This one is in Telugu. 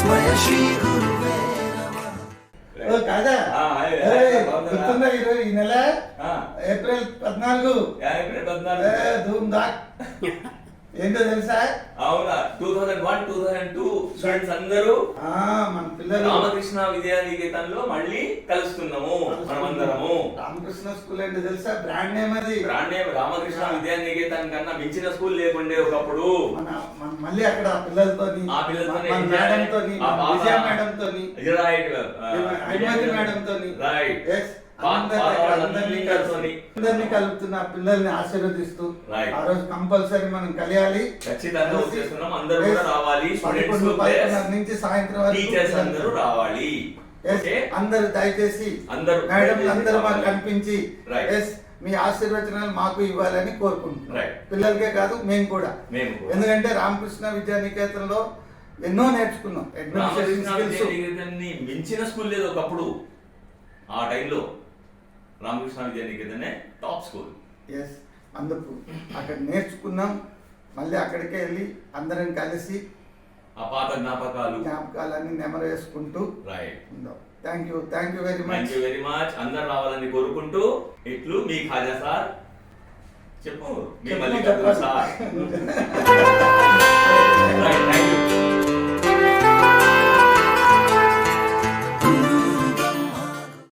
విస్మయ శ్రీ గురువే కాదా గుర్తుందా ఈ నెల ఏప్రిల్ 14 ధూమ్ ధాక్ ఏంటో తెలుసా? అవునా 2001 2002 స్టూడెంట్స్ అందరూ మన పిల్లలు రామకృష్ణ విద్యానికేతన్లో మళ్ళీ కలుస్తున్నాము మనమందరము. రామకృష్ణ స్కూల్ అంటే తెలుసా? బ్రాండ్ నేమ్ అది. బ్రాండ్ నేమ్ రామకృష్ణ విద్యానికేతన్ కన్నా మించిన స్కూల్ లేకుండే ఒకప్పుడు. మళ్ళీ అక్కడ పిల్లలతోని మేడం తోని విజయ మేడం తోని మేడం తోని అందరినీ కలుపుతున్న పిల్లల్ని ఆశీర్వదిస్తూ ఆ రోజు కంపల్సరీ మనం కలియాలి. నుంచి సాయంత్రం రావాలి. అందరు దయచేసి అందరూ మాకు కనిపించి మీ ఆశీర్వచనాలు మాకు ఇవ్వాలని కోరుకుంటున్నాం. పిల్లలకే కాదు మేము కూడా. ఎందుకంటే రామకృష్ణ విద్యానికేతన్లో ఎన్నో నేర్చుకున్నాం. మించిన స్కూల్ లేదు ఒకప్పుడు. ఆ టైంలో రామకృష్ణ విద్యానికేతనే టాప్ స్కూల్. అందుకు అక్కడ నేర్చుకున్నాం. మళ్ళీ అక్కడికే వెళ్ళి అందరం కలిసి ఆ పాత జ్ఞాపకాలన్నీ నెమరు వేసుకుంటూ థ్యాంక్ యూ వెరీ మచ్. అందరు రావాలని కోరుకుంటూ ఇట్లు మీ ఖాజా సార్. చెప్పు మీ మల్లికార్జున సార్. Thank you.